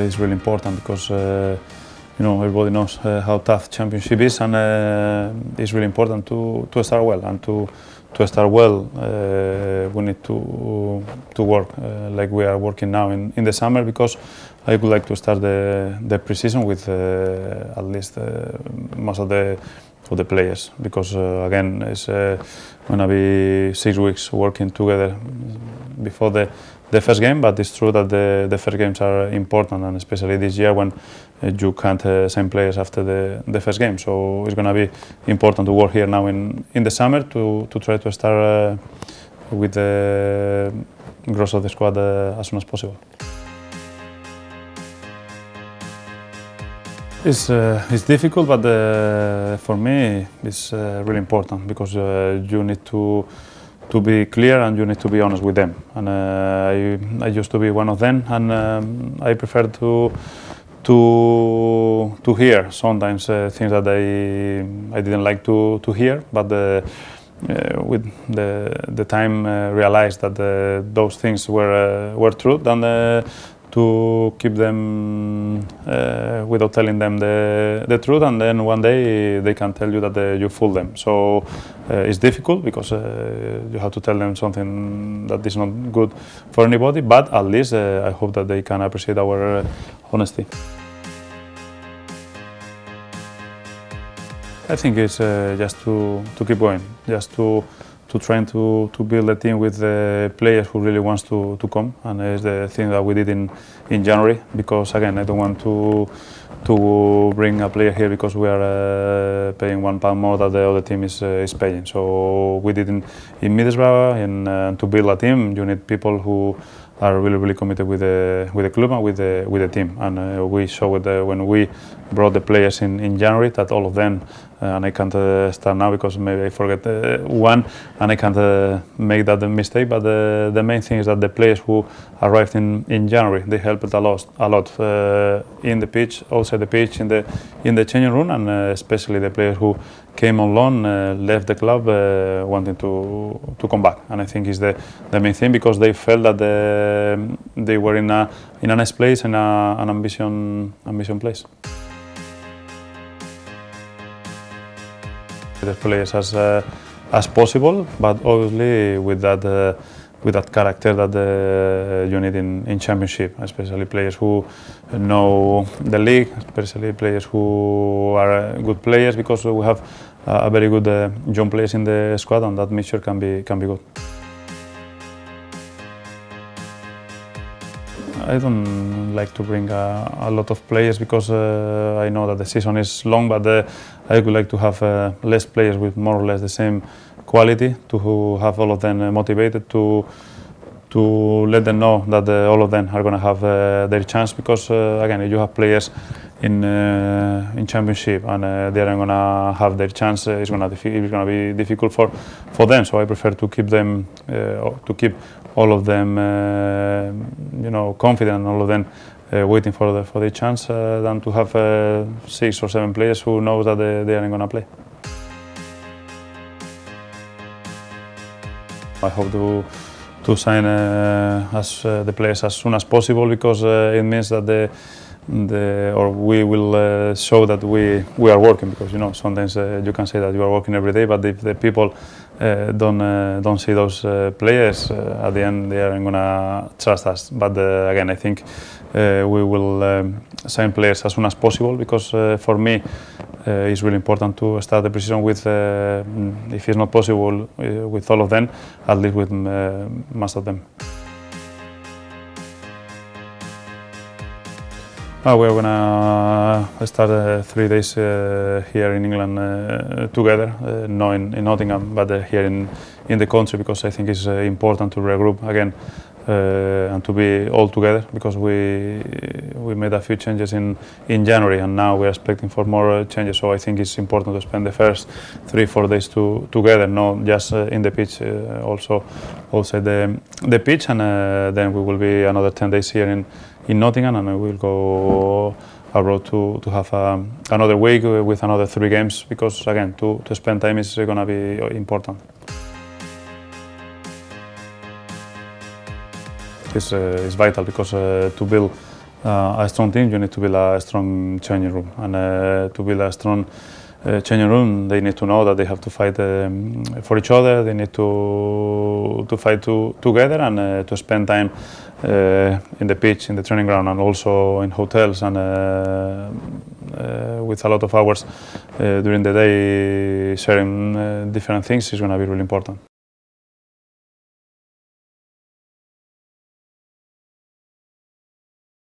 It's really important because everybody knows how tough championship is, and it's really important to start well. And to start well, we need to work like we are working now in the summer, because I would like to start the pre-season with at least most of the players, because again it's gonna be 6 weeks working together before the first game. But it's true that the first games are important, and especially this year when you can't sign players after the first game. So it's gonna be important to work here now in the summer to try to start with the growth of the squad as soon as possible. It's difficult, but for me it's really important, because you need to be clear and you need to be honest with them. And I used to be one of them, and I prefer to hear sometimes things that I didn't like to hear, but with the time realized that those things were true, then to keep them without telling them the truth, and then one day they can tell you that you fooled them. So it's difficult, because you have to tell them something that is not good for anybody, but at least I hope that they can appreciate our honesty. I think it's just to keep going, just to try to build a team with players who really wants to come, and it's the thing that we did in January. Because again, I don't want to bring a player here because we are paying £1 more than the other team is paying. So we did in Middlesbrough, and to build a team, you need people who are really committed with the club and with the team. And we showed when we brought the players in January that all of them, and I can't start now because maybe I forget one, and I can't make that mistake. But the main thing is that the players who arrived in January, they helped a lot in the pitch, outside the pitch, in the changing room, and especially the players who came on loan, left the club wanting to come back. And I think is the main thing, because they felt that they were in a nice place and an ambition place. The players as possible, but obviously with that character that you need in championship, especially players who know the league, especially players who are good players, because we have a very good young players in the squad, and that mixture can be good. I don't like to bring a lot of players, because I know that the season is long, but I would like to have less players with more or less the same quality, to have all of them motivated, to let them know that all of them are going to have their chance. Because again, if you have players in championship and they aren't going to have their chance, it's going to be difficult for them. So I prefer to keep them, to keep all of them, confident, all of them waiting for their chance, than to have 6 or 7 players who know that they aren't going to play. I hope to sign the players as soon as possible, because it means that we will show that we are working. Because sometimes you can say that you are working every day, but if the people don't see those players, at the end they aren't gonna trust us. But again, I think we will sign players as soon as possible, because for me it's really important to start the pre-season with, if it's not possible with all of them, at least with most of them. We are going to start 3 days here in England together, not in Nottingham, but here in the country, because I think it's important to regroup again and to be all together, because we made a few changes in January, and now we are expecting for more changes. So I think it's important to spend the first 3-4 days together, not just in the pitch, also outside the pitch, and then we will be another 10 days here in Nottingham, and we will go abroad to have another week with another 3 games, because again, to spend time is going to be important. It's vital, because to build a strong team, you need to build a strong changing room, and to build a strong changing room, they need to know that they have to fight for each other. They need to fight together and to spend time in the pitch, in the training ground, and also in hotels, and with a lot of hours during the day sharing different things is going to be really important.